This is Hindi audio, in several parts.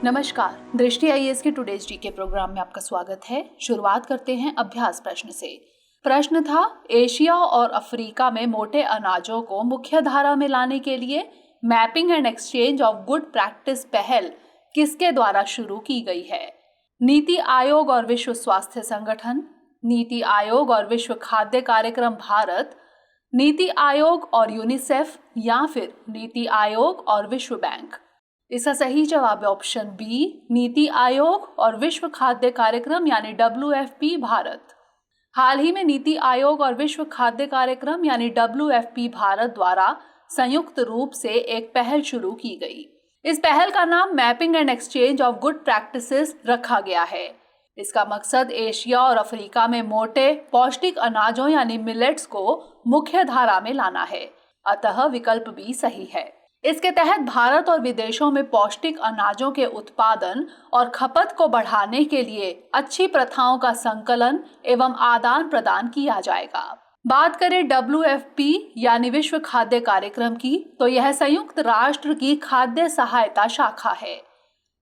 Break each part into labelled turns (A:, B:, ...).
A: नमस्कार, दृष्टि आईएएस के टुडेज जीके प्रोग्राम में आपका स्वागत है। शुरुआत करते हैं अभ्यास प्रश्न से। प्रश्न था, एशिया और अफ्रीका में मोटे अनाजों को मुख्य धारा में लाने के लिए mapping and exchange of good practice पहल किसके द्वारा शुरू की गई है? नीति आयोग और विश्व स्वास्थ्य संगठन, नीति आयोग और विश्व खाद्य कार्यक्रम भारत, नीति आयोग और यूनिसेफ या फिर नीति आयोग और विश्व बैंक? इसका सही जवाब है ऑप्शन बी, नीति आयोग और विश्व खाद्य कार्यक्रम यानी WFP भारत। हाल ही में नीति आयोग और विश्व खाद्य कार्यक्रम यानी WFP भारत द्वारा संयुक्त रूप से एक पहल शुरू की गई। इस पहल का नाम mapping and exchange of good practices रखा गया है। इसका मकसद एशिया और अफ्रीका में मोटे पौष्टिक अनाजों यानी मिलेट्स को मुख्य धारा में लाना है, अतः विकल्प बी सही है। इसके तहत भारत और विदेशों में पौष्टिक अनाजों के उत्पादन और खपत को बढ़ाने के लिए अच्छी प्रथाओं का संकलन एवं आदान प्रदान किया जाएगा। बात करें WFP यानी विश्व खाद्य कार्यक्रम की, तो यह संयुक्त राष्ट्र की खाद्य सहायता शाखा है।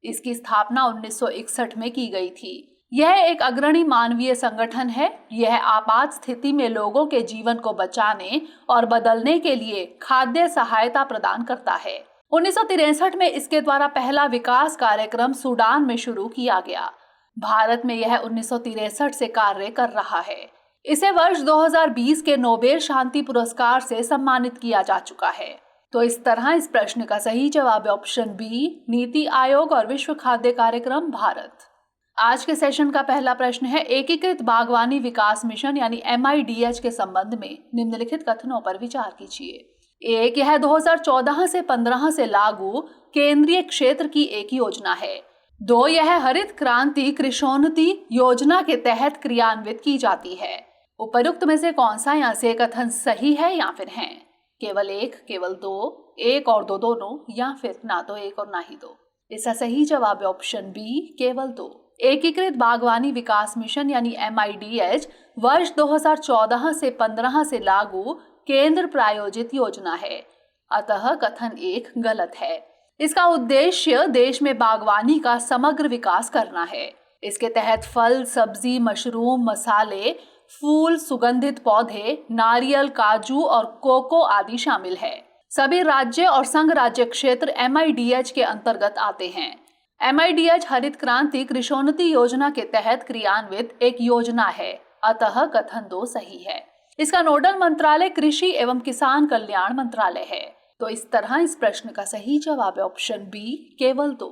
A: इसकी स्थापना 1961 में की गई थी। यह एक अग्रणी मानवीय संगठन है। यह आपात स्थिति में लोगों के जीवन को बचाने और बदलने के लिए खाद्य सहायता प्रदान करता है। 1963 में इसके द्वारा पहला विकास कार्यक्रम सूडान में शुरू किया गया। भारत में यह 1963 से कार्य कर रहा है। इसे वर्ष 2020 के नोबेल शांति पुरस्कार से सम्मानित किया जा चुका है। तो इस तरह इस प्रश्न का सही जवाब है ऑप्शन बी, नीति आयोग और विश्व खाद्य कार्यक्रम भारत। आज के सेशन का पहला प्रश्न है, एकीकृत बागवानी विकास मिशन यानी MIDH के संबंध में निम्नलिखित कथनों पर विचार कीजिए। एक, यह 2014 से 15 से लागू केंद्रीय क्षेत्र की एक योजना है। 2, यह हरित क्रांति कृषोन्नति योजना के तहत क्रियान्वित की जाती है। उपयुक्त में से कौन सा यहाँ से कथन सही है या फिर है? केवल एक, केवल दो, एक और दो दोनों, या फिर ना तो एक और ना ही दो? इसका सही जवाब है ऑप्शन बी, केवल दो। एकीकृत बागवानी विकास मिशन यानी MIDH वर्ष 2014 से 15 से लागू केंद्र प्रायोजित योजना है, अतः कथन एक गलत है। इसका उद्देश्य देश में बागवानी का समग्र विकास करना है। इसके तहत फल, सब्जी, मशरूम, मसाले, फूल, सुगंधित पौधे, नारियल, काजू और कोको आदि शामिल है। सभी राज्य और संघ राज्य क्षेत्र MIDH के अंतर्गत आते हैं। MIDH हरित क्रांति कृषोन्नति योजना के तहत क्रियान्वित एक योजना है, अतः कथन 2 सही है। इसका नोडल मंत्रालय कृषि एवं किसान कल्याण मंत्रालय है। तो इस तरह इस प्रश्न का सही जवाब है ऑप्शन बी, केवल 2।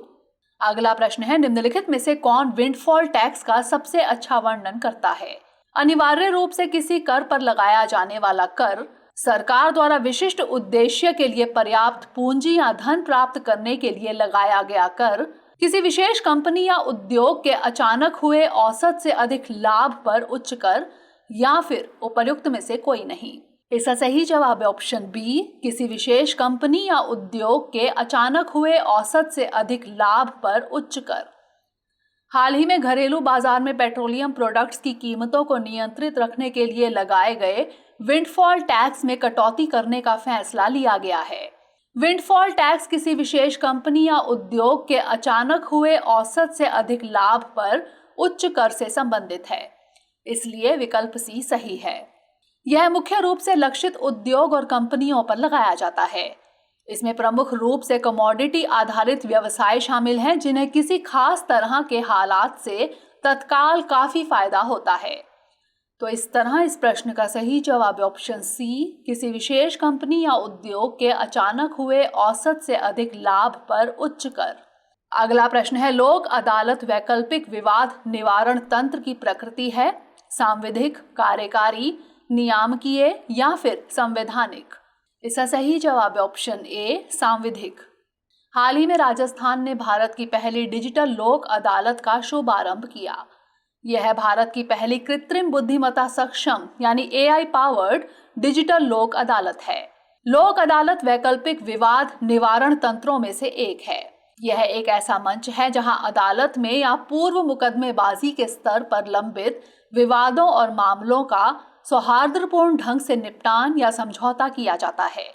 A: अगला प्रश्न है, निम्नलिखित में से कौन विंडफॉल टैक्स का सबसे अच्छा वर्णन करता है? अनिवार्य रूप से किसी कर पर लगाया जाने वाला कर, सरकार द्वारा विशिष्ट उद्देश्य के लिए पर्याप्त पूंजी या धन प्राप्त करने के लिए लगाया गया कर, किसी विशेष कंपनी या उद्योग के अचानक हुए औसत से अधिक लाभ पर उच्च कर, या फिर उपर्युक्त में से कोई नहीं? इसका सही जवाब है ऑप्शन बी, किसी विशेष कंपनी या उद्योग के अचानक हुए औसत से अधिक लाभ पर उच्च कर। हाल ही में घरेलू बाजार में पेट्रोलियम प्रोडक्ट्स की कीमतों को नियंत्रित रखने के लिए लगाए गए विंडफॉल टैक्स में कटौती करने का फैसला लिया गया है। विंडफॉल टैक्स किसी विशेष कंपनी या उद्योग के अचानक हुए औसत से अधिक लाभ पर उच्च कर से संबंधित है, इसलिए विकल्प सी सही है। यह मुख्य रूप से लक्षित उद्योग और कंपनियों पर लगाया जाता है। इसमें प्रमुख रूप से कमोडिटी आधारित व्यवसाय शामिल हैं, जिन्हें किसी खास तरह के हालात से तत्काल काफी फायदा होता है। तो इस तरह इस प्रश्न का सही जवाब है ऑप्शन सी, किसी विशेष कंपनी या उद्योग के अचानक हुए औसत से अधिक लाभ पर उच्च कर। अगला प्रश्न है, लोक अदालत वैकल्पिक विवाद निवारण तंत्र की प्रकृति है? सांविधिक, कार्यकारी, नियामकीय या फिर संवैधानिक? इसका सही जवाब है ऑप्शन ए, सांविधिक। हाल ही में राजस्थान ने भारत की पहली डिजिटल लोक अदालत का शुभारंभ किया। यह भारत की पहली कृत्रिम बुद्धिमत्ता सक्षम यानी AI पावर्ड डिजिटल लोक अदालत है। लोक अदालत वैकल्पिक विवाद निवारण तंत्रों में से एक है। यह एक ऐसा मंच है जहां अदालत में या पूर्व मुकदमेबाजी के स्तर पर लंबित विवादों और मामलों का सौहार्दपूर्ण ढंग से निपटान या समझौता किया जाता है।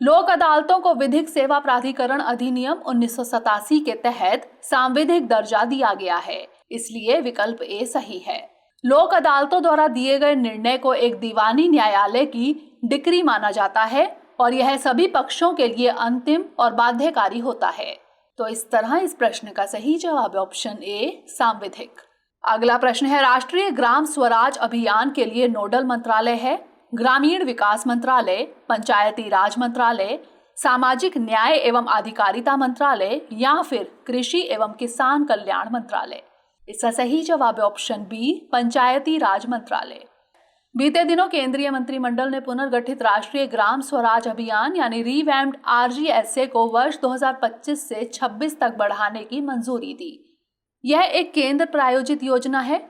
A: लोक अदालतों को विधिक सेवा प्राधिकरण अधिनियम 1987 के तहत सांविधिक दर्जा दिया गया है, इसलिए विकल्प ए सही है। लोक अदालतों द्वारा दिए गए निर्णय को एक दीवानी न्यायालय की डिक्री माना जाता है और यह सभी पक्षों के लिए अंतिम और बाध्यकारी होता है। तो इस तरह इस प्रश्न का सही जवाब है ऑप्शन ए सांविधिक। अगला प्रश्न है, राष्ट्रीय ग्राम स्वराज अभियान के लिए नोडल मंत्रालय है ग्रामीण विकास मंत्रालय, पंचायती राज मंत्रालय, सामाजिक न्याय एवं अधिकारिता मंत्रालय या फिर कृषि एवं किसान कल्याण मंत्रालय। इसका सही जवाब है ऑप्शन बी पंचायती राज मंत्रालय। बीते दिनों केंद्रीय मंत्रिमंडल ने पुनर्गठित राष्ट्रीय ग्राम स्वराज अभियान यानी रीवैम्प्ड RGSA को वर्ष 2025 से 26 तक बढ़ाने की मंजूरी दी। यह एक केंद्र प्रायोजित योजना है।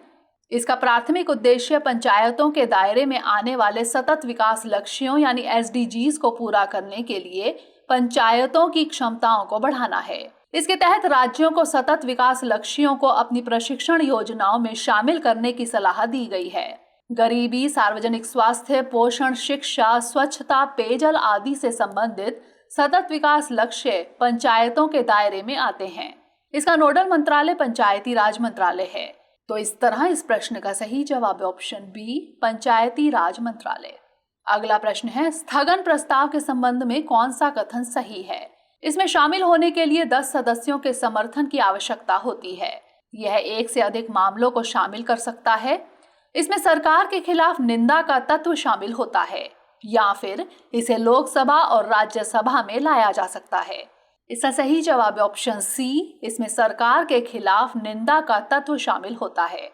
A: इसका प्राथमिक उद्देश्य पंचायतों के दायरे में आने वाले सतत विकास लक्ष्यों यानी SDGs को पूरा करने के लिए पंचायतों की क्षमताओं को बढ़ाना है। इसके तहत राज्यों को सतत विकास लक्ष्यों को अपनी प्रशिक्षण योजनाओं में शामिल करने की सलाह दी गई है। गरीबी, सार्वजनिक स्वास्थ्य, पोषण, शिक्षा, स्वच्छता, पेयजल आदि से संबंधित सतत विकास लक्ष्य पंचायतों के दायरे में आते हैं। इसका नोडल मंत्रालय पंचायती राज मंत्रालय है। तो इस तरह इस प्रश्न का सही जवाब है ऑप्शन बी पंचायती राज मंत्रालय। अगला प्रश्न है, स्थगन प्रस्ताव के संबंध में कौन सा कथन सही है? इसमें शामिल होने के लिए 10 सदस्यों के समर्थन की आवश्यकता होती है। यह एक से अधिक मामलों को शामिल कर सकता है। इसमें सरकार के खिलाफ निंदा का तत्व शामिल होता है या फिर इसे लोकसभा और राज्यसभा में लाया जा सकता है। इसका सही जवाब है ऑप्शन सी, इसमें सरकार के खिलाफ निंदा का तत्व शामिल होता है।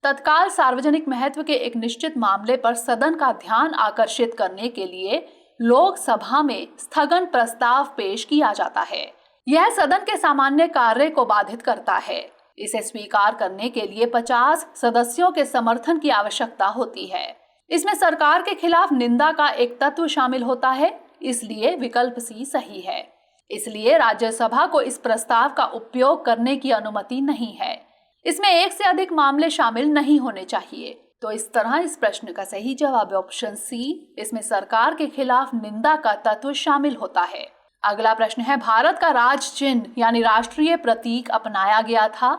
A: तत्काल सार्वजनिक महत्व के एक निश्चित मामले पर सदन का ध्यान आकर्षित करने के लिए लोकसभा में स्थगन प्रस्ताव पेश किया जाता है। यह सदन के सामान्य कार्य को बाधित करता है। इसे स्वीकार करने के लिए 50 सदस्यों के समर्थन की आवश्यकता होती है। इसमें सरकार के खिलाफ निंदा का एक तत्व शामिल होता है, इसलिए विकल्प सी सही है। इसलिए राज्यसभा को इस प्रस्ताव का उपयोग करने की अनुमति नहीं है। इसमें एक से अधिक मामले शामिल नहीं होने चाहिए। तो इस तरह इस प्रश्न का सही जवाब है ऑप्शन सी, इसमें सरकार के खिलाफ निंदा का तत्व शामिल होता है। अगला प्रश्न है, भारत का राज चिन्ह यानी राष्ट्रीय प्रतीक अपनाया गया था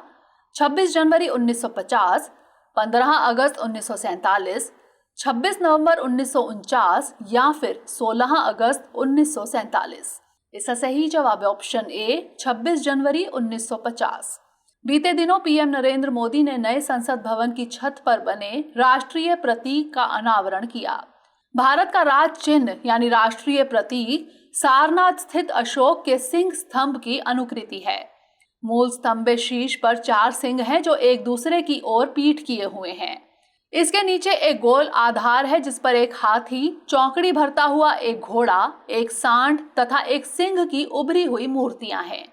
A: 26 जनवरी 1950, 15 अगस्त 1947, 26 नवंबर 1949 या फिर 16 अगस्त 1947। इसका सही जवाब है ऑप्शन ए 26 जनवरी 1950। बीते दिनों पीएम नरेंद्र मोदी ने नए संसद भवन की छत पर बने राष्ट्रीय प्रतीक का अनावरण किया। भारत का राज चिन्ह यानी राष्ट्रीय प्रतीक सारनाथ स्थित अशोक के सिंह स्तंभ की अनुकृति है। मूल स्तंभ शीर्ष पर 4 सिंह हैं जो एक दूसरे की ओर पीठ किए हुए हैं। इसके नीचे एक गोल आधार है जिस पर एक हाथी, चौकड़ी भरता हुआ एक घोड़ा, एक सांड तथा एक सिंह की उभरी हुई मूर्तियां हैं।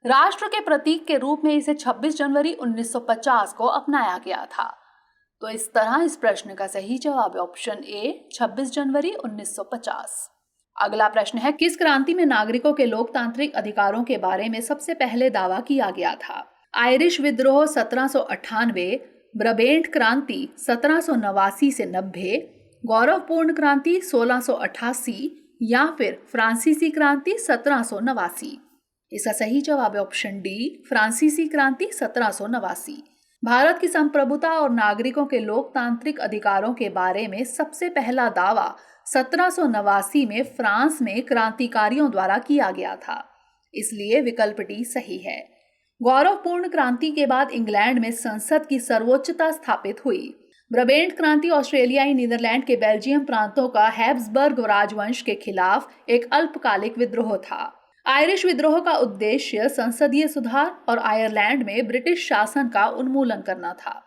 A: राष्ट्र के प्रतीक के रूप में इसे 26 जनवरी 1950 को अपनाया गया था। तो इस तरह इस प्रश्न का सही जवाब है ऑप्शन ए 26 जनवरी 1950। अगला प्रश्न है, किस क्रांति में नागरिकों के लोकतांत्रिक अधिकारों के बारे में सबसे पहले दावा किया गया था? आयरिश विद्रोह 1798, ब्रबेंट क्रांति 1789 से 90, गौरवपूर्ण क्रांति 1688 या फिर फ्रांसीसी क्रांति 1789। इसका सही जवाब है ऑप्शन डी फ्रांसीसी क्रांति 1789। भारत की संप्रभुता और नागरिकों के लोकतांत्रिक अधिकारों के बारे में सबसे पहला दावा 1789 में फ्रांस में क्रांतिकारियों द्वारा किया गया था, इसलिए विकल्प डी सही है। गौरवपूर्ण क्रांति के बाद इंग्लैंड में संसद की सर्वोच्चता स्थापित हुई। ब्रबेंट क्रांति ऑस्ट्रेलियाई नीदरलैंड के बेल्जियम प्रांतों का हैब्सबर्ग राजवंश के खिलाफ एक अल्पकालिक विद्रोह था। आयरिश विद्रोह का उद्देश्य संसदीय सुधार और आयरलैंड में ब्रिटिश शासन का उन्मूलन करना था।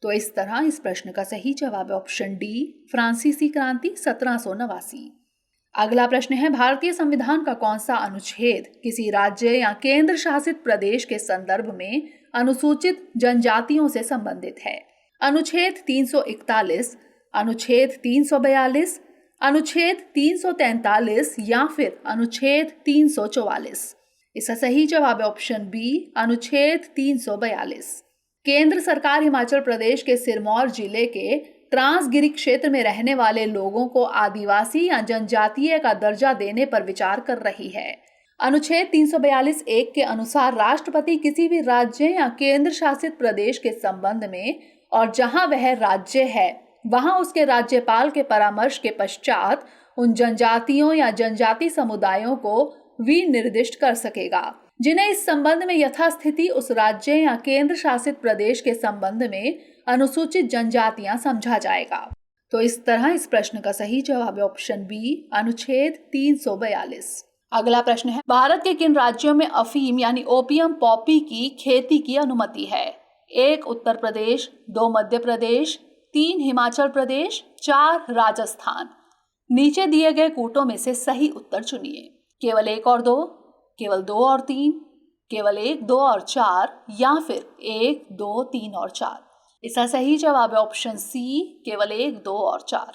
A: तो इस तरह इस प्रश्न का सही जवाब है ऑप्शन डी फ्रांसीसी क्रांति 1789। अगला प्रश्न है, भारतीय संविधान का कौन सा अनुच्छेद किसी राज्य या केंद्र शासित प्रदेश के संदर्भ में अनुसूचित जनजातियों से संबंधित है? अनुच्छेद 341, अनुच्छेद 342, अनुच्छेद 343 या फिर अनुच्छेद 344। इसका सही जवाब है ऑप्शन बी अनुच्छेद 342। केंद्र सरकार हिमाचल प्रदेश के सिरमौर जिले के ट्रांसगिरी क्षेत्र में रहने वाले लोगों को आदिवासी या जनजातीय का दर्जा देने पर विचार कर रही है। अनुच्छेद 342(1) के अनुसार राष्ट्रपति किसी भी राज्य या केंद्र शासित प्रदेश के संबंध में और जहां वह राज्य है वहां उसके राज्यपाल के परामर्श के पश्चात उन जनजातियों या जनजाति समुदायों को विनिर्दिष्ट कर सकेगा जिन्हें इस संबंध में यथास्थिति उस राज्य या केंद्र शासित प्रदेश के संबंध में अनुसूचित जनजातियां समझा जाएगा। तो इस तरह इस प्रश्न का सही जवाब है ऑप्शन बी, अनुच्छेद 342। अगला प्रश्न है, भारत के किन राज्यों में अफीम यानी ओपियम पॉपी की खेती की अनुमति है? 1 उत्तर प्रदेश, 2 मध्य प्रदेश, 3 हिमाचल प्रदेश, 4 राजस्थान। नीचे दिए गए कूटों में से सही उत्तर चुनिए। केवल 1 और 2, केवल 2 और 3, केवल 1, 2 और 4 या फिर 1, 2, 3 और 4। इसका सही जवाब है ऑप्शन सी, केवल 1, 2 और 4।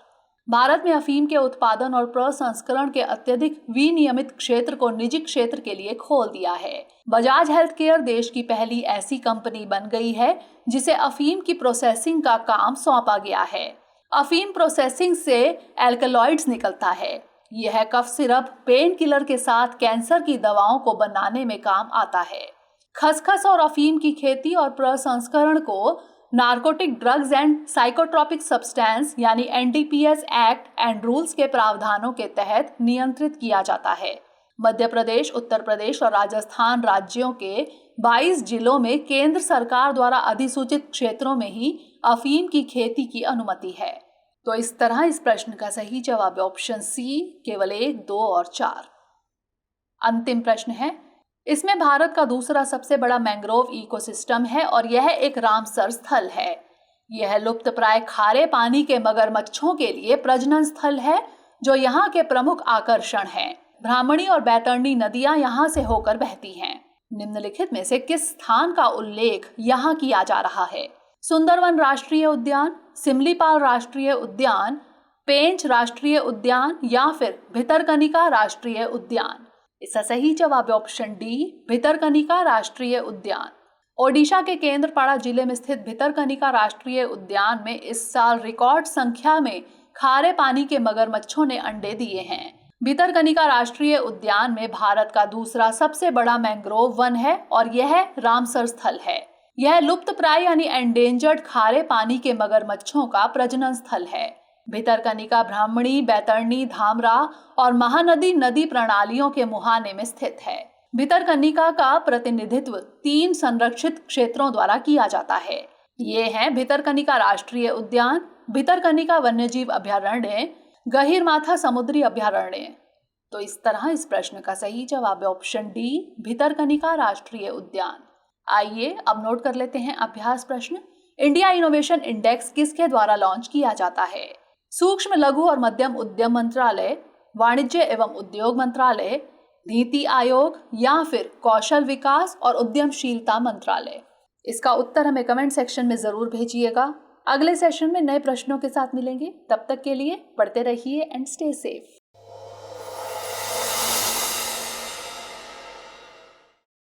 A: भारत में अफीम के उत्पादन और प्रसंस्करण के अत्यधिक विनियमित क्षेत्र को निजी क्षेत्र के लिए खोल दिया है। बजाज हेल्थ केयर देश की पहली ऐसी कंपनी बन गई है जिसे अफीम की प्रोसेसिंग का काम सौंपा गया है। अफीम प्रोसेसिंग से एल्कलॉइड्स निकलता है। यह कफ सिरप, पेन किलर के साथ कैंसर की दवाओं को बनाने में काम आता है। खसखस और अफीम की खेती और प्रसंस्करण को narcotic drugs and psychotropic substance यानी NDPS एक्ट एंड रूल्स के प्रावधानों के तहत नियंत्रित किया जाता है। मध्य प्रदेश, उत्तर प्रदेश और राजस्थान राज्यों के 22 जिलों में केंद्र सरकार द्वारा अधिसूचित क्षेत्रों में ही अफीम की खेती की अनुमति है। तो इस तरह इस प्रश्न का सही जवाब है ऑप्शन सी, केवल 1, 2 और 4। अंतिम प्रश्न है, इसमें भारत का दूसरा सबसे बड़ा मैंग्रोव इकोसिस्टम है और यह एक रामसर स्थल है। यह लुप्तप्राय खारे पानी के मगरमच्छों के लिए प्रजनन स्थल है जो यहाँ के प्रमुख आकर्षण हैं। ब्राह्मणी और बैतरणी नदियां यहाँ से होकर बहती हैं। निम्नलिखित में से किस स्थान का उल्लेख यहाँ किया जा रहा है? सुंदरवन राष्ट्रीय उद्यान, सिमलीपाल राष्ट्रीय उद्यान, पेंच राष्ट्रीय उद्यान या फिर भितरकनिका राष्ट्रीय उद्यान। इसका सही जवाब है ऑप्शन डी, भितरकनिका राष्ट्रीय उद्यान। ओडिशा के केंद्रपाड़ा जिले में स्थित भितरकनिका राष्ट्रीय उद्यान में इस साल रिकॉर्ड संख्या में खारे पानी के मगरमच्छों ने अंडे दिए हैं। भितरकनिका राष्ट्रीय उद्यान में भारत का दूसरा सबसे बड़ा मैंग्रोव वन है और यह रामसर स्थल है। यह लुप्तप्राय यानी एंडेंजर्ड खारे पानी के मगरमच्छों का प्रजनन स्थल है। भितरकनिका ब्राह्मणी, बैतरणी, धामरा और महानदी नदी प्रणालियों के मुहाने में स्थित है। भितरकनिका का प्रतिनिधित्व 3 संरक्षित क्षेत्रों द्वारा किया जाता है। ये हैं भितरकनिका राष्ट्रीय उद्यान, भितरकनिका वन्यजीव अभयारण्य, गहीरमाथा समुद्री अभयारण्य। तो इस तरह इस प्रश्न का सही जवाब है ऑप्शन डी, भितरकनिका राष्ट्रीय उद्यान। आइए अब नोट कर लेते हैं अभ्यास प्रश्न। इंडिया इनोवेशन इंडेक्स किसके द्वारा लॉन्च किया जाता है? सूक्ष्म, लघु और मध्यम उद्यम मंत्रालय, वाणिज्य एवं उद्योग मंत्रालय, नीति आयोग या फिर कौशल विकास और उद्यमशीलता मंत्रालय। इसका उत्तर हमें कमेंट सेक्शन में जरूर भेजिएगा। अगले सेशन में नए प्रश्नों के साथ मिलेंगे। तब तक के लिए पढ़ते रहिए एंड स्टे सेफ।